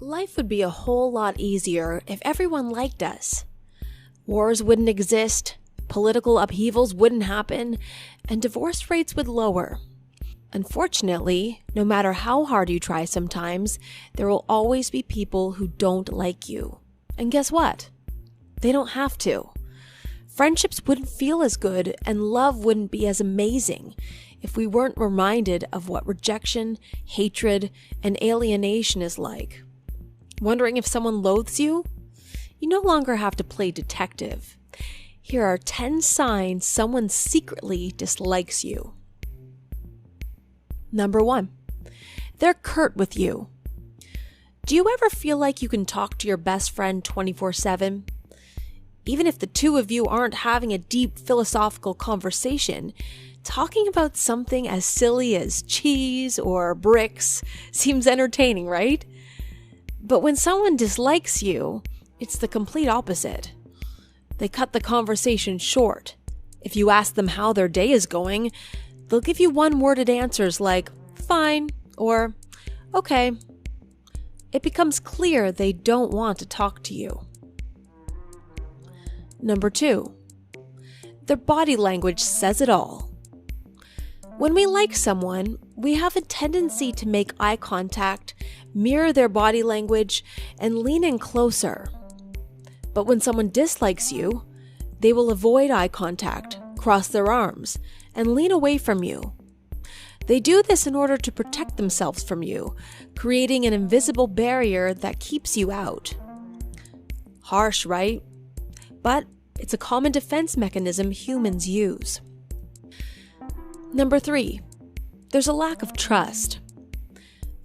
Life would be a whole lot easier if everyone liked us. Wars wouldn't exist, political upheavals wouldn't happen, and divorce rates would lower. Unfortunately, no matter how hard you try sometimes, there will always be people who don't like you. And guess what? They don't have to. Friendships wouldn't feel as good and love wouldn't be as amazing if we weren't reminded of what rejection, hatred, and alienation is like. Wondering if someone loathes you? You no longer have to play detective. Here are 10 signs someone secretly dislikes you. Number 1, they're curt with you. Do you ever feel like you can talk to your best friend 24/7? Even if the two of you aren't having a deep philosophical conversation, talking about something as silly as cheese or bricks seems entertaining, right? But when someone dislikes you, it's the complete opposite. They cut the conversation short. If you ask them how their day is going, they'll give you one-worded answers like, fine, or okay. It becomes clear they don't want to talk to you. Number 2, their body language says it all. When we like someone, we have a tendency to make eye contact, mirror their body language, and lean in closer. But when someone dislikes you, they will avoid eye contact, cross their arms, and lean away from you. They do this in order to protect themselves from you, creating an invisible barrier that keeps you out. Harsh, right? But it's a common defense mechanism humans use. Number 3, there's a lack of trust.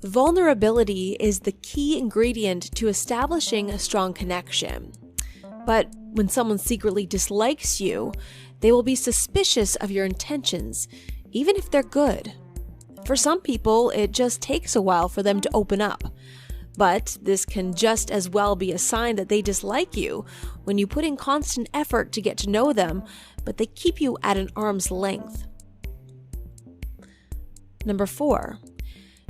Vulnerability is the key ingredient to establishing a strong connection. But when someone secretly dislikes you, they will be suspicious of your intentions, even if they're good. For some people, it just takes a while for them to open up. But this can just as well be a sign that they dislike you when you put in constant effort to get to know them, but they keep you at an arm's length. Number 4,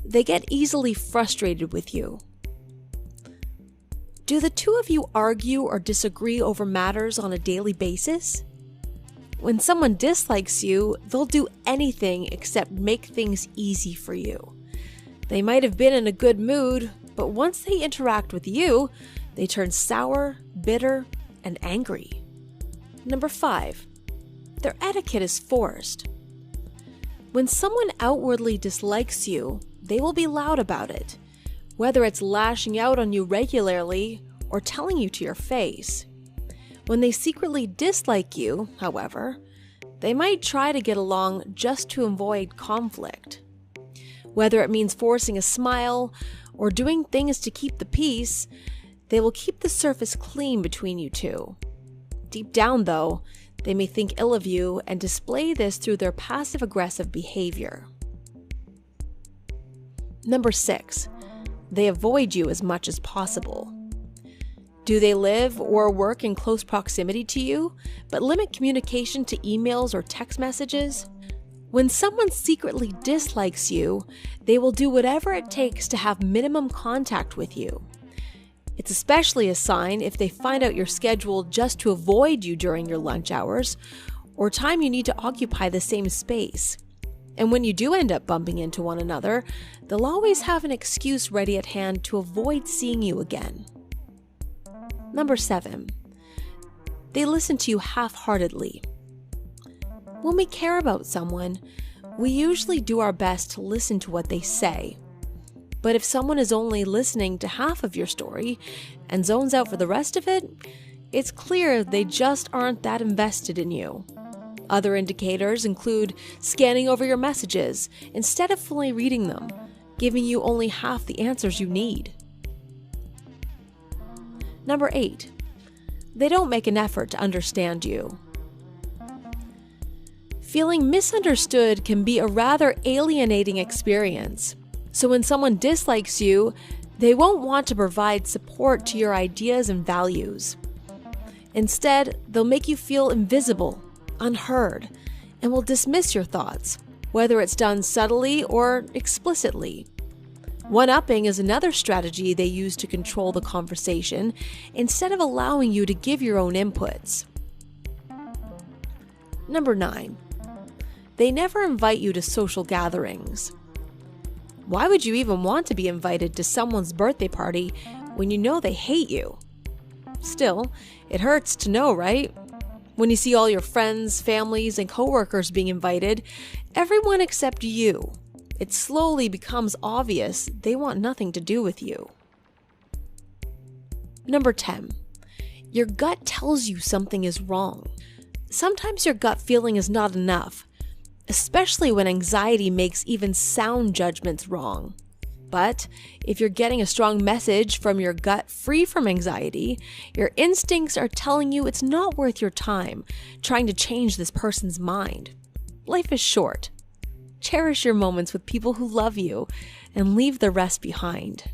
they get easily frustrated with you. Do the two of you argue or disagree over matters on a daily basis? When someone dislikes you, they'll do anything except make things easy for you. They might have been in a good mood, but once they interact with you, they turn sour, bitter, and angry. Number 5, their etiquette is forced. When someone outwardly dislikes you, they will be loud about it, whether it's lashing out on you regularly or telling you to your face. When they secretly dislike you, however, they might try to get along just to avoid conflict. Whether it means forcing a smile or doing things to keep the peace, they will keep the surface clean between you two. Deep down, though, they may think ill of you and display this through their passive-aggressive behavior. Number 6, they avoid you as much as possible. Do they live or work in close proximity to you, but limit communication to emails or text messages? When someone secretly dislikes you, they will do whatever it takes to have minimum contact with you. It's especially a sign if they find out your schedule just to avoid you during your lunch hours or time you need to occupy the same space. And when you do end up bumping into one another, they'll always have an excuse ready at hand to avoid seeing you again. Number 7, they listen to you half-heartedly. When we care about someone, we usually do our best to listen to what they say. But if someone is only listening to half of your story and zones out for the rest of it, it's clear they just aren't that invested in you. Other indicators include scanning over your messages instead of fully reading them, giving you only half the answers you need. Number 8, they don't make an effort to understand you. Feeling misunderstood can be a rather alienating experience. So when someone dislikes you, they won't want to provide support to your ideas and values. Instead, they'll make you feel invisible, unheard, and will dismiss your thoughts, whether it's done subtly or explicitly. One-upping is another strategy they use to control the conversation instead of allowing you to give your own inputs. Number 9. They never invite you to social gatherings. Why would you even want to be invited to someone's birthday party when you know they hate you? Still, it hurts to know, right? When you see all your friends, families, and coworkers being invited, everyone except you, it slowly becomes obvious they want nothing to do with you. Number 10. Your gut tells you something is wrong. Sometimes your gut feeling is not enough, especially when anxiety makes even sound judgments wrong. But if you're getting a strong message from your gut free from anxiety, your instincts are telling you it's not worth your time trying to change this person's mind. Life is short. Cherish your moments with people who love you and leave the rest behind.